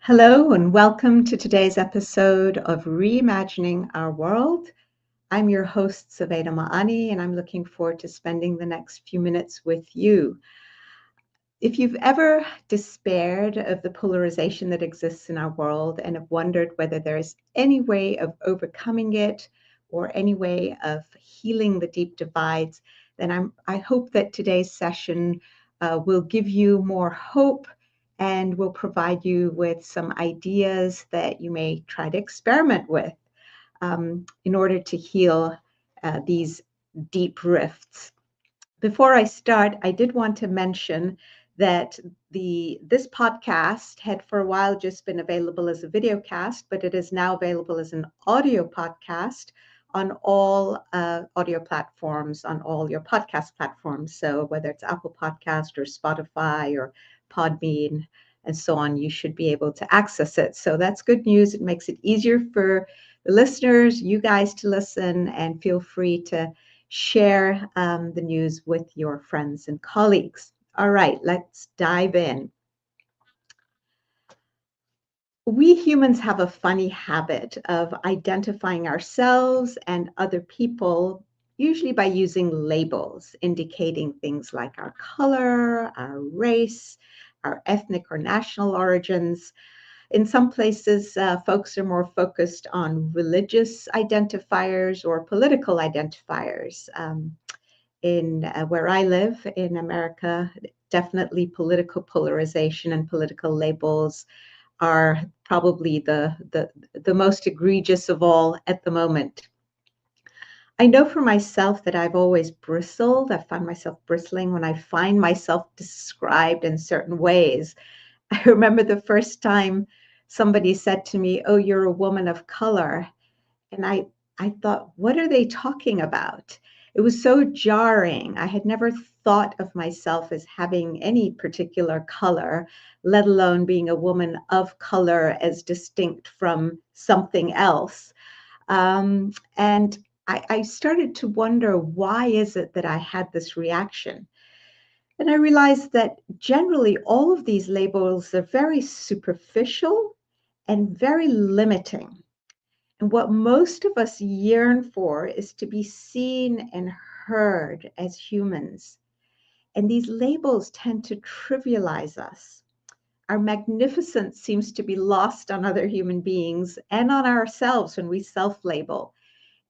Hello and welcome to today's episode of Reimagining Our World. I'm your host, Saveda Ma'ani, and I'm looking forward to spending the next few minutes with you. If you've ever despaired of the polarization that exists in our world and have wondered whether there's any way of overcoming it or any way of healing the deep divides, then I hope that today's session will give you more hope and will provide you with some ideas that you may try to experiment with in order to heal these deep rifts. Before I start, I did want to mention that this podcast had for a while just been available as a video cast, but it is now available as an audio podcast on all audio platforms, on all your podcast platforms. So whether it's Apple Podcast or Spotify or Podbean and so on, you should be able to access it. So that's good news. It makes it easier for the listeners, you guys to listen, and feel free to share the news with your friends and colleagues. All right, let's dive in. We humans have a funny habit of identifying ourselves and other people, usually by using labels indicating things like our color, our race, our ethnic or national origins. In some places, folks are more focused on religious identifiers or political identifiers. In where I live in America, definitely political polarization and political labels are probably the most egregious of all at the moment. I know for myself that I've always bristled. I find myself bristling when I find myself described in certain ways. I remember the first time somebody said to me, "Oh, you're a woman of color." And I thought, what are they talking about? It was so jarring. I had never thought of myself as having any particular color, let alone being a woman of color as distinct from something else. And I started to wonder, why is it that I had this reaction? And I realized that generally all of these labels are very superficial and very limiting. And what most of us yearn for is to be seen and heard as humans. And these labels tend to trivialize us. Our magnificence seems to be lost on other human beings and on ourselves when we self-label.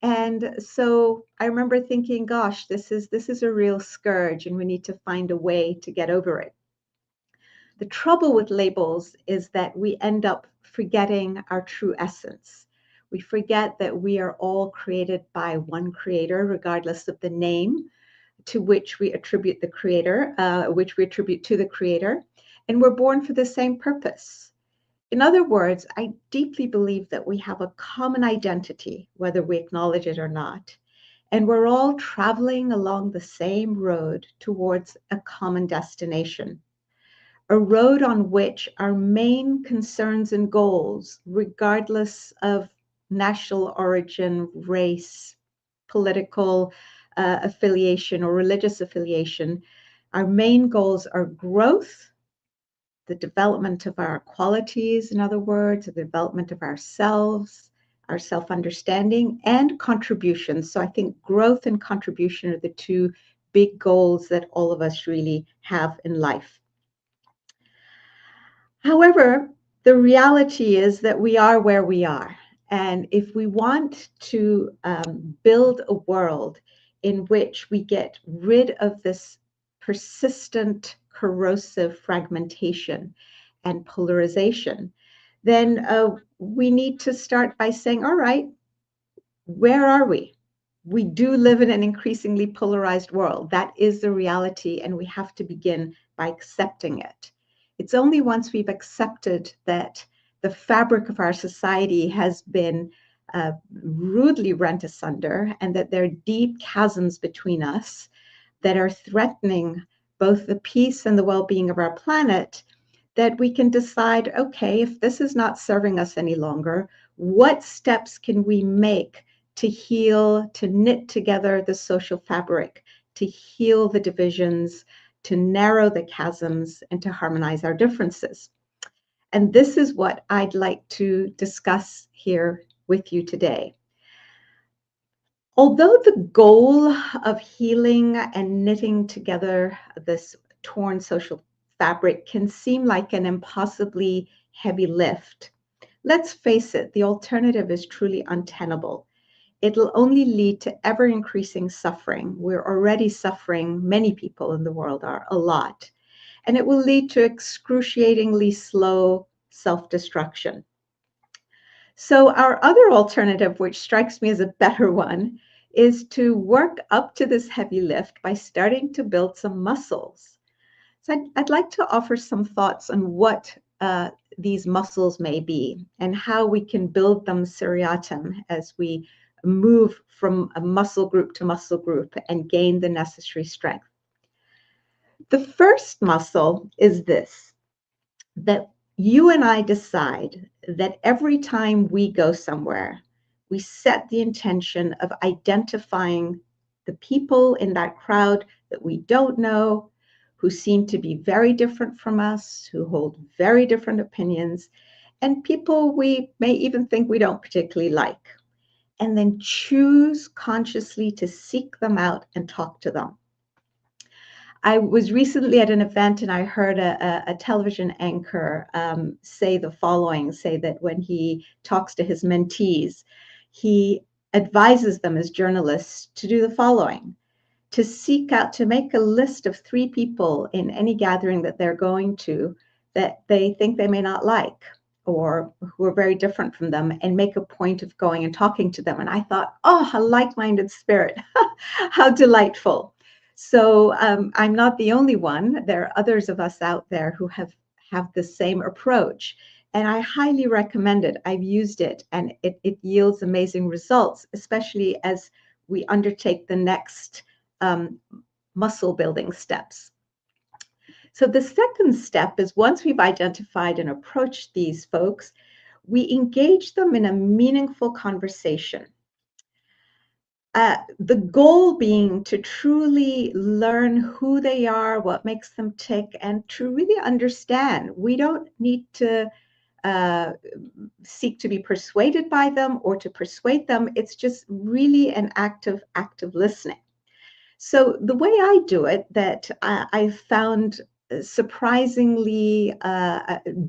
And so I remember thinking, gosh, this is a real scourge, and we need to find a way to get over it. The trouble with labels is that we end up forgetting our true essence. We forget that we are all created by one creator, regardless of the name to which we attribute the creator, which we attribute to the creator, and we're born for the same purpose. In other words, I deeply believe that we have a common identity, whether we acknowledge it or not, and we're all traveling along the same road towards a common destination. A road on which our main concerns and goals, regardless of national origin, race, political affiliation, or religious affiliation, our main goals are growth, the development of our qualities, in other words, the development of ourselves, our self-understanding, and contribution. So I think growth and contribution are the two big goals that all of us really have in life. However, the reality is that we are where we are. And if we want to build a world in which we get rid of this persistent, corrosive fragmentation and polarization, then we need to start by saying, all right, where are we? We do live in an increasingly polarized world. That is the reality, and we have to begin by accepting it. It's only once we've accepted that the fabric of our society has been rudely rent asunder and that there are deep chasms between us that are threatening both the peace and the well-being of our planet, that we can decide, okay, if this is not serving us any longer, what steps can we make to heal, to knit together the social fabric, to heal the divisions, to narrow the chasms, and to harmonize our differences? And this is what I'd like to discuss here with you today. Although the goal of healing and knitting together this torn social fabric can seem like an impossibly heavy lift, let's face it, the alternative is truly untenable. It'll only lead to ever increasing suffering. We're already suffering, many people in the world are, a lot. And it will lead to excruciatingly slow self-destruction. So our other alternative, which strikes me as a better one, is to work up to this heavy lift by starting to build some muscles. So I'd like to offer some thoughts on what these muscles may be and how we can build them seriatim as we move from a muscle group to muscle group and gain the necessary strength. The first muscle is this, that you and I decide that every time we go somewhere, we set the intention of identifying the people in that crowd that we don't know, who seem to be very different from us, who hold very different opinions, and people we may even think we don't particularly like, and then choose consciously to seek them out and talk to them. I was recently at an event and I heard a television anchor say the following, say that when he talks to his mentees, he advises them as journalists to do the following, to seek out, to make a list of 3 people in any gathering that they're going to that they think they may not like or who are very different from them, and make a point of going and talking to them. And I thought, oh, a like-minded spirit, how delightful. So I'm not the only one. There are others of us out there who have the same approach. And I highly recommend it. I've used it and it yields amazing results, especially as we undertake the next muscle building steps. So the second step is, once we've identified and approached these folks, we engage them in a meaningful conversation. The goal being to truly learn who they are, what makes them tick, and to really understand. We don't need to seek to be persuaded by them or to persuade them. It's just really an active listening. So the way I do it, that I've found surprisingly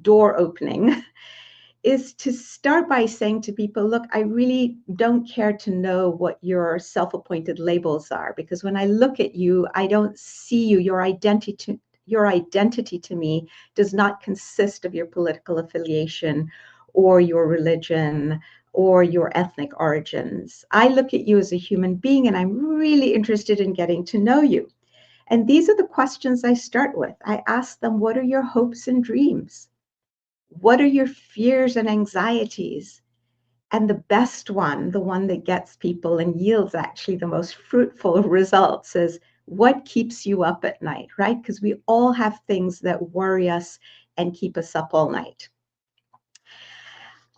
door opening, is to start by saying to people, look, I really don't care to know what your self-appointed labels are, because when I look at you, I don't see you. Your identity to me does not consist of your political affiliation or your religion or your ethnic origins. I look at you as a human being, and I'm really interested in getting to know you. And these are the questions I start with. I ask them, what are your hopes and dreams? What are your fears and anxieties? And the best one, the one that gets people and yields actually the most fruitful results, is what keeps you up at night, right? Because we all have things that worry us and keep us up all night.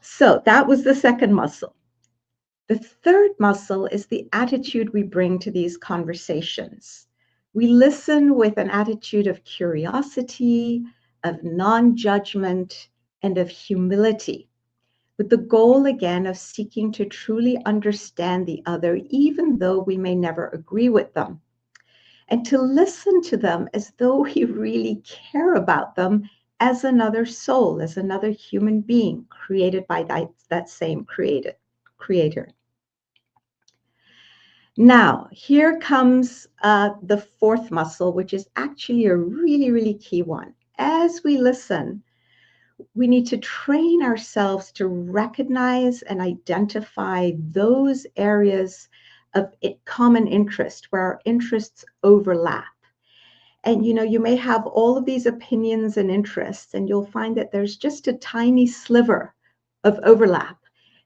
So that was the second muscle. The third muscle is the attitude we bring to these conversations. We listen with an attitude of curiosity, of non-judgment, and of humility, with the goal again of seeking to truly understand the other, even though we may never agree with them, and to listen to them as though we really care about them as another soul, as another human being created by that same creator. Now, here comes the fourth muscle, which is actually a really, really key one. As we listen, we need to train ourselves to recognize and identify those areas of common interest where our interests overlap. And you may have all of these opinions and interests, and you'll find that there's just a tiny sliver of overlap.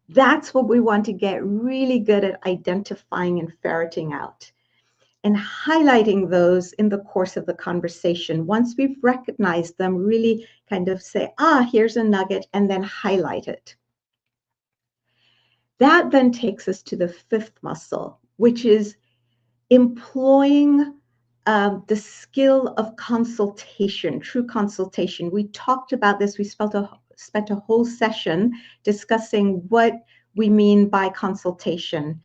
That's what we want to get really good at identifying and ferreting out, and highlighting those in the course of the conversation. Once we've recognized them, really kind of say, here's a nugget, and then highlight it. That then takes us to the fifth muscle, which is employing the skill of consultation, true consultation. We talked about this. We spent a whole session discussing what we mean by consultation.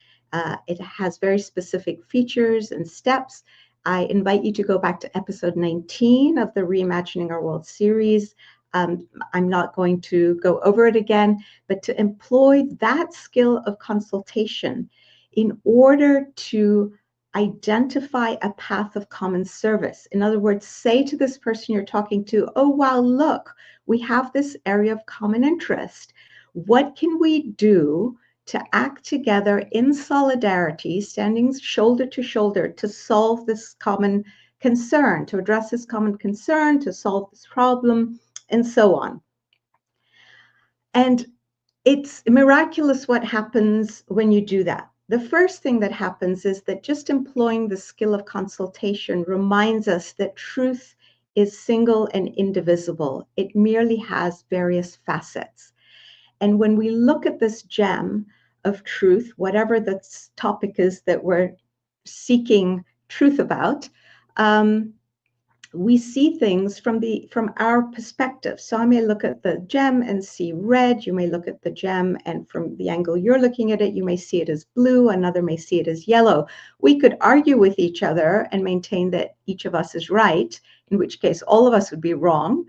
It has very specific features and steps. I invite you to go back to episode 19 of the Reimagining Our World series. I'm not going to go over it again, but to employ that skill of consultation in order to identify a path of common service. In other words, say to this person you're talking to, oh, wow, look, we have this area of common interest. What can we do to act together in solidarity, standing shoulder to shoulder to solve this common concern, to address this common concern, to solve this problem, and so on? And it's miraculous what happens when you do that. The first thing that happens is that just employing the skill of consultation reminds us that truth is single and indivisible. It merely has various facets. And when we look at this gem of truth, whatever the topic is that we're seeking truth about, we see things from our perspective. So I may look at the gem and see red. You may look at the gem and from the angle you're looking at it, you may see it as blue. Another may see it as yellow. We could argue with each other and maintain that each of us is right, in which case all of us would be wrong,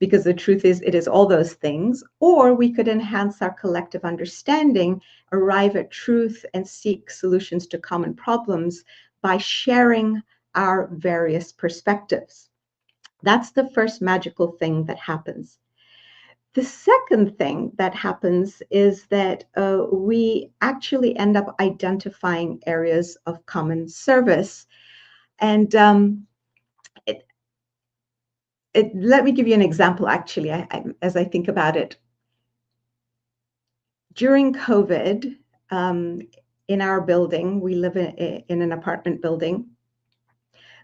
because the truth is it is all those things. Or we could enhance our collective understanding, arrive at truth, and seek solutions to common problems by sharing our various perspectives. That's the first magical thing that happens. The second thing that happens is that we actually end up identifying areas of common service. And let me give you an example, actually, as I think about it. During COVID, in our building, we live in an apartment building,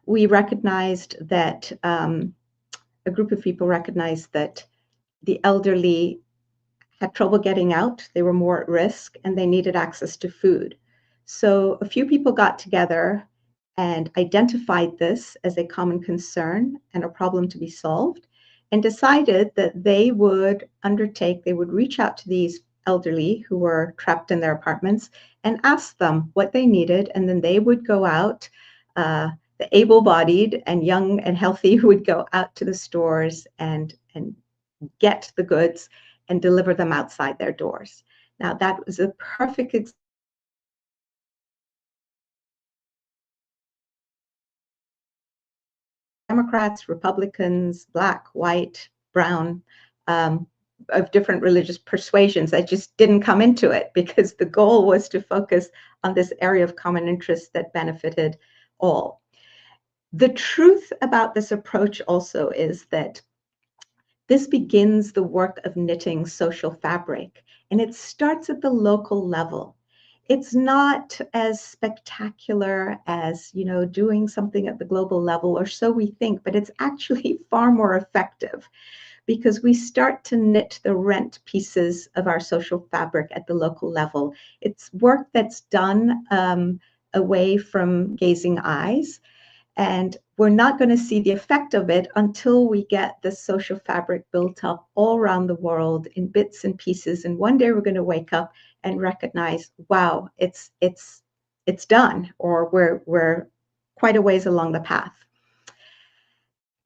we recognized that a group of people recognized that the elderly had trouble getting out, they were more at risk, and they needed access to food. So a few people got together and identified this as a common concern and a problem to be solved, and decided that they would reach out to these elderly who were trapped in their apartments and ask them what they needed, and then they would go out, the able-bodied and young and healthy who would go out to the stores and get the goods and deliver them outside their doors. Now, that was a perfect example. Democrats, Republicans, black, white, brown, of different religious persuasions that just didn't come into it because the goal was to focus on this area of common interest that benefited all. The truth about this approach also is that this begins the work of knitting social fabric, and it starts at the local level. It's not as spectacular as, doing something at the global level, or so we think, but it's actually far more effective because we start to knit the rent pieces of our social fabric at the local level. It's work that's done away from gazing eyes. And we're not going to see the effect of it until we get the social fabric built up all around the world in bits and pieces. And one day we're going to wake up and recognize, wow, it's done, or we're quite a ways along the path.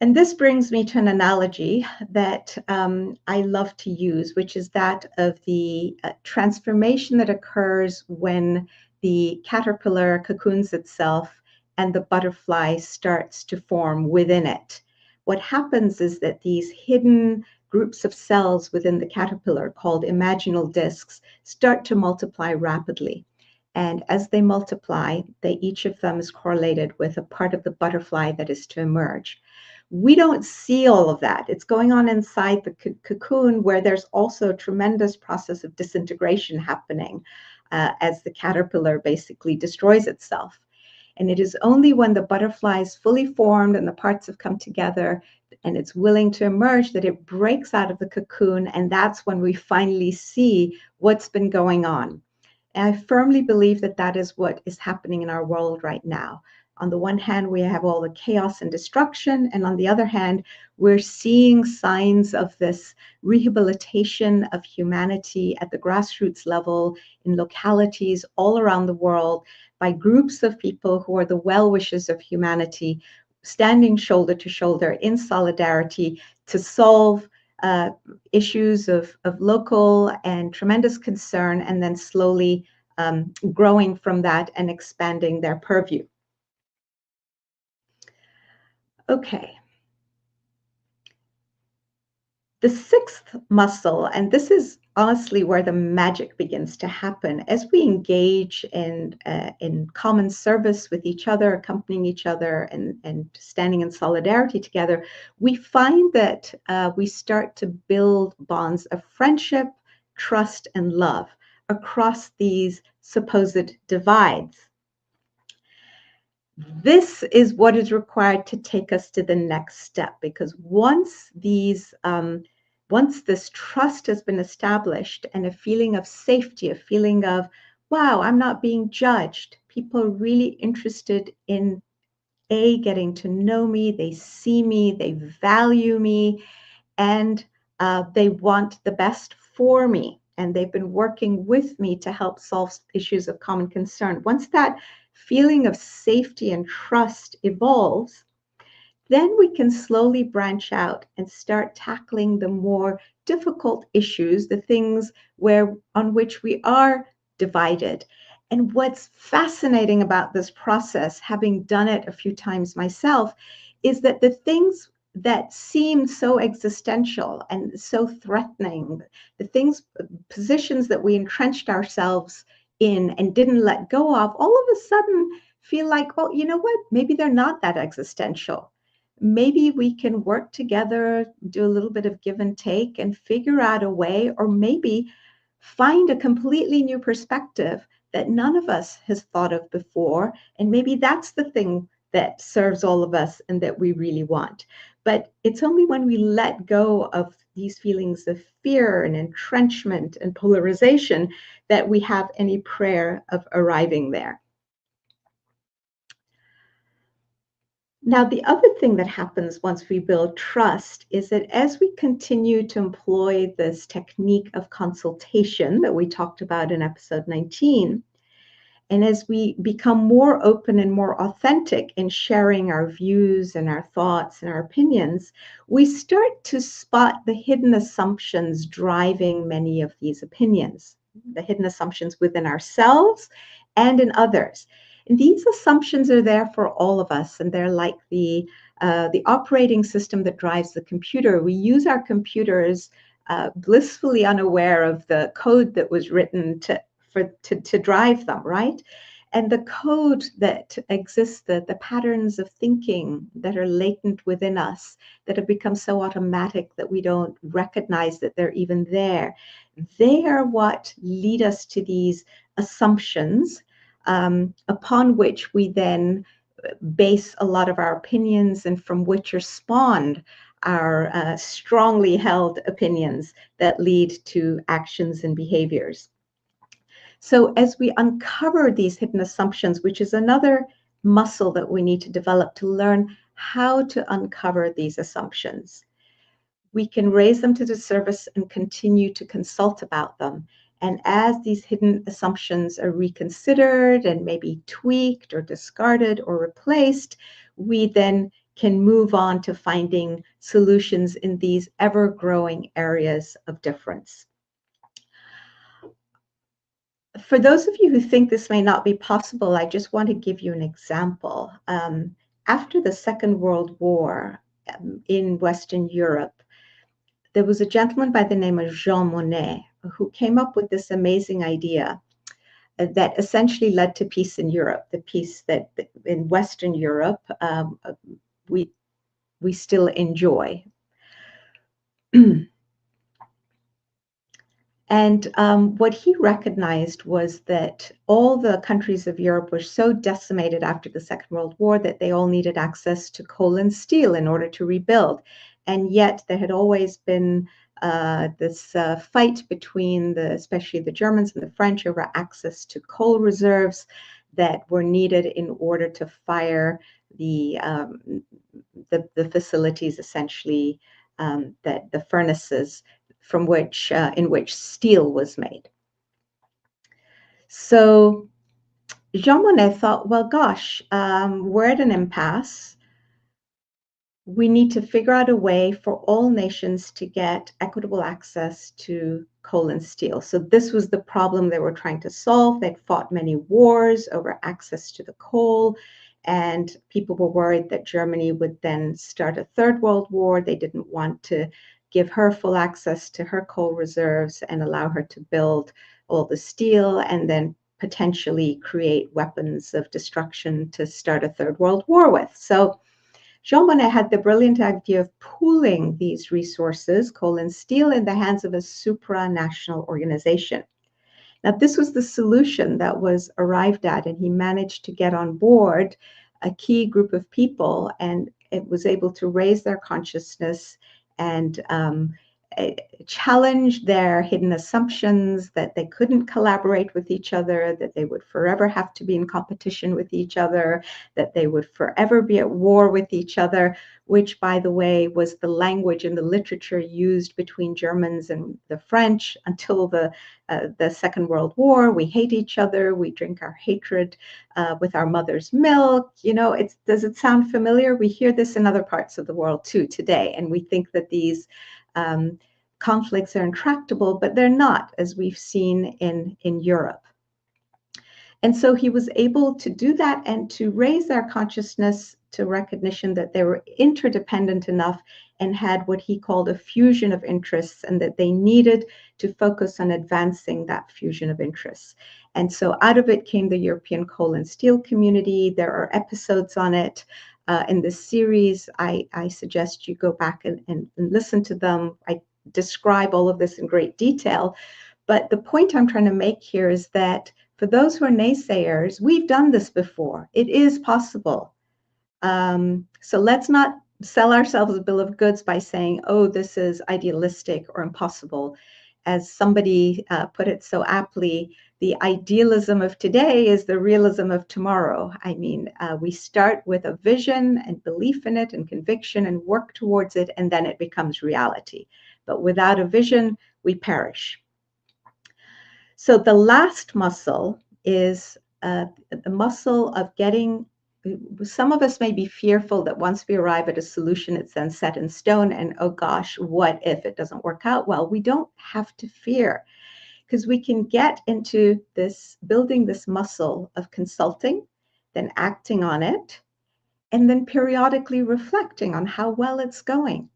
And this brings me to an analogy that I love to use, which is that of the transformation that occurs when the caterpillar cocoons itself and the butterfly starts to form within it. What happens is that these hidden groups of cells within the caterpillar, called imaginal discs, start to multiply rapidly. And as they multiply, each of them is correlated with a part of the butterfly that is to emerge. We don't see all of that. It's going on inside the cocoon, where there's also a tremendous process of disintegration happening as the caterpillar basically destroys itself. And it is only when the butterfly is fully formed and the parts have come together and it's willing to emerge that it breaks out of the cocoon. And that's when we finally see what's been going on. And I firmly believe that that is what is happening in our world right now. On the one hand, we have all the chaos and destruction, and on the other hand, we're seeing signs of this rehabilitation of humanity at the grassroots level in localities all around the world by groups of people who are the well-wishers of humanity, standing shoulder to shoulder in solidarity to solve issues of local and tremendous concern, and then slowly growing from that and expanding their purview. Okay. The sixth muscle, and this is honestly where the magic begins to happen, as we engage in common service with each other, accompanying each other, and standing in solidarity together, we find that we start to build bonds of friendship, trust, and love across these supposed divides. This is what is required to take us to the next step, because once this trust has been established and a feeling of safety, a feeling of, wow, I'm not being judged, people are really interested in getting to know me, they see me, they value me, and they want the best for me. And they've been working with me to help solve issues of common concern. Once that feeling of safety and trust evolves, then we can slowly branch out and start tackling the more difficult issues, the things on which we are divided. And what's fascinating about this process, having done it a few times myself, is that the things that seem so existential and so threatening, positions that we entrenched ourselves in and didn't let go of, all of a sudden feel like, well, you know what? Maybe they're not that existential. Maybe we can work together, do a little bit of give and take, and figure out a way, or maybe find a completely new perspective that none of us has thought of before. And maybe that's the thing that serves all of us and that we really want. But it's only when we let go of these feelings of fear and entrenchment and polarization that we have any prayer of arriving there. Now, the other thing that happens once we build trust is that as we continue to employ this technique of consultation that we talked about in episode 19, and as we become more open and more authentic in sharing our views and our thoughts and our opinions, we start to spot the hidden assumptions driving many of these opinions, the hidden assumptions within ourselves and in others. And these assumptions are there for all of us, and they're like the operating system that drives the computer. We use our computers blissfully unaware of the code that was written to drive them, right? And the code that exists, the patterns of thinking that are latent within us, that have become so automatic that we don't recognize that they're even there, they are what lead us to these assumptions upon which we then base a lot of our opinions, and from which are spawned our strongly held opinions that lead to actions and behaviors. So as we uncover these hidden assumptions, which is another muscle that we need to develop to learn how to uncover these assumptions, we can raise them to the surface and continue to consult about them. And as these hidden assumptions are reconsidered and maybe tweaked or discarded or replaced, we then can move on to finding solutions in these ever-growing areas of difference. For those of you who think this may not be possible, I just want to give you an example. After the Second World War in Western Europe, there was a gentleman by the name of Jean Monnet who came up with this amazing idea that essentially led to peace in Europe, the peace that in Western Europe we still enjoy. And what he recognized was that all the countries of Europe were so decimated after the Second World War that they all needed access to coal and steel in order to rebuild. And yet there had always been this fight between especially the Germans and the French over access to coal reserves. that were needed in order to fire the facilities, essentially, that the furnaces from which in which steel was made. So Jean Monnet thought, well, gosh, we're at an impasse. We need to figure out a way for all nations to get equitable access to coal and steel. So this was the problem they were trying to solve. They'd fought many wars over access to the coal, and people were worried that Germany would then start a third world war. They didn't want to give her full access to her coal reserves and allow her to build all the steel and then potentially create weapons of destruction to start a third world war with. So Jean Monnet had the brilliant idea of pooling these resources, coal and steel, in the hands of a supranational organization. Now, this was the solution that was arrived at, and he managed to get on board a key group of people, and it was able to raise their consciousness and challenge their hidden assumptions that they couldn't collaborate with each other, that they would forever have to be in competition with each other, that they would forever be at war with each other, which, by the way, was the language and the literature used between Germans and the French until the Second World War. We hate each other. We drink our hatred with our mother's milk. You know, does it sound familiar? We hear this in other parts of the world too today, and we think that these conflicts are intractable, but they're not, as we've seen in Europe. And so he was able to do that and to raise their consciousness to recognition that they were interdependent enough and had what he called a fusion of interests, and that they needed to focus on advancing that fusion of interests. And so out of it came the European Coal and Steel Community. There are episodes on it in this series. I suggest you go back and listen to them. I describe all of this in great detail. But the point I'm trying to make here is that for those who are naysayers, we've done this before. It is possible. So let's not sell ourselves a bill of goods by saying, oh, this is idealistic or impossible. As somebody put it so aptly, the idealism of today is the realism of tomorrow. I mean, we start with a vision and belief in it and conviction and work towards it, and then it becomes reality. But without a vision, we perish. So the last muscle is the muscle of getting. Some of us may be fearful that once we arrive at a solution, it's then set in stone, and oh gosh, what if it doesn't work out well? We don't have to fear, because we can get into this, building this muscle of consulting, then acting on it, and then periodically reflecting on how well it's going,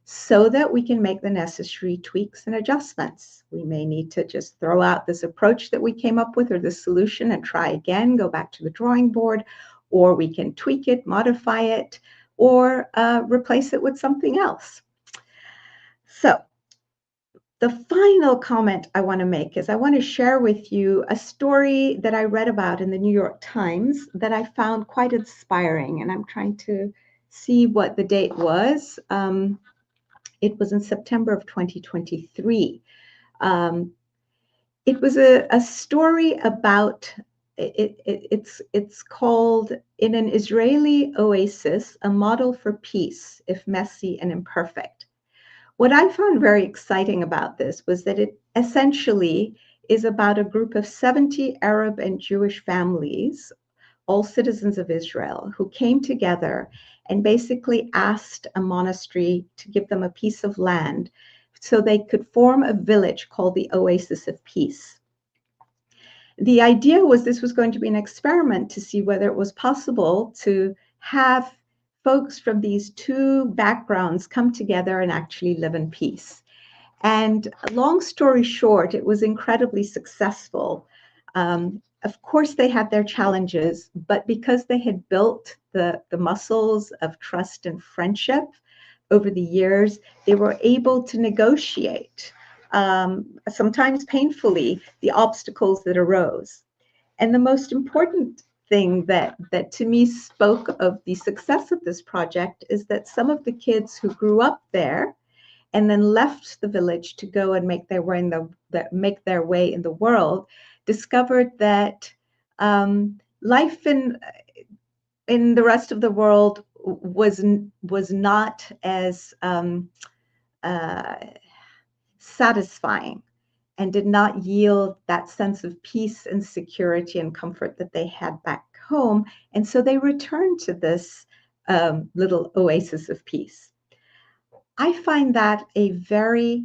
so that we can make the necessary tweaks and adjustments. We may need to just throw out this approach that we came up with or this solution and try again, go back to the drawing board, or we can tweak it, modify it, or replace it with something else. So the final comment I want to make is I want to share with you a story that I read about in the New York Times that I found quite inspiring, and I'm trying to see what the date was. It was in September of 2023. It was a story about, it's called In an Israeli Oasis, a Model for Peace, If Messy and Imperfect. What I found very exciting about this was that it essentially is about a group of 70 Arab and Jewish families, all citizens of Israel, who came together and basically asked a monastery to give them a piece of land so they could form a village called the Oasis of Peace. The idea was this was going to be an experiment to see whether it was possible to have folks from these two backgrounds come together and actually live in peace. And long story short, it was incredibly successful. Of course, they had their challenges, but because they had built the muscles of trust and friendship over the years, they were able to negotiate, sometimes painfully, the obstacles that arose. And the most important thing that to me spoke of the success of this project is that some of the kids who grew up there and then left the village to go and make their way in the world discovered that life in the rest of the world was not as uh, satisfying and did not yield that sense of peace and security and comfort that they had back home. And so they returned to this little oasis of peace. I find that a very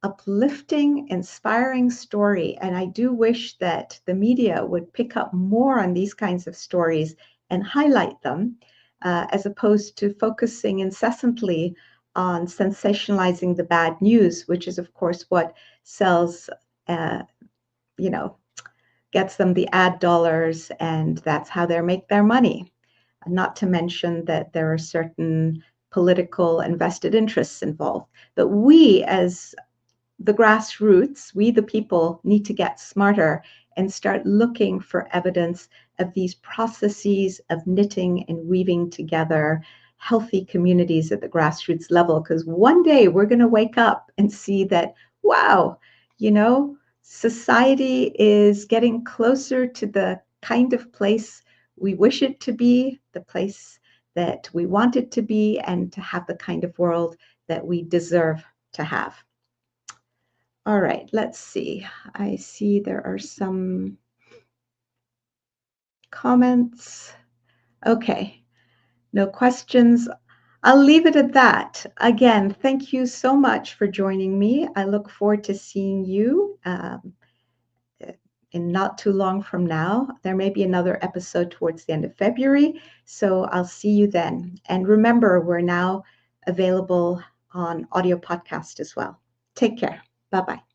uplifting, inspiring story. And I do wish that the media would pick up more on these kinds of stories and highlight them, as opposed to focusing incessantly on sensationalizing the bad news, which is, of course, what sells, uh, you know, gets them the ad dollars, and that's how they make their money. Not to mention that there are certain political and vested interests involved. But we, as the grassroots, we the people, need to get smarter and start looking for evidence of these processes of knitting and weaving together healthy communities at the grassroots level. Because one day we're going to wake up and see that, wow, society is getting closer to the kind of place we wish it to be, the place that we want it to be, and to have the kind of world that we deserve to have. All right, let's see. I see there are some comments. Okay, no questions. I'll leave it at that. Again, thank you so much for joining me. I look forward to seeing you in not too long from now. There may be another episode towards the end of February, so I'll see you then. And remember, we're now available on audio podcast as well. Take care. Bye-bye.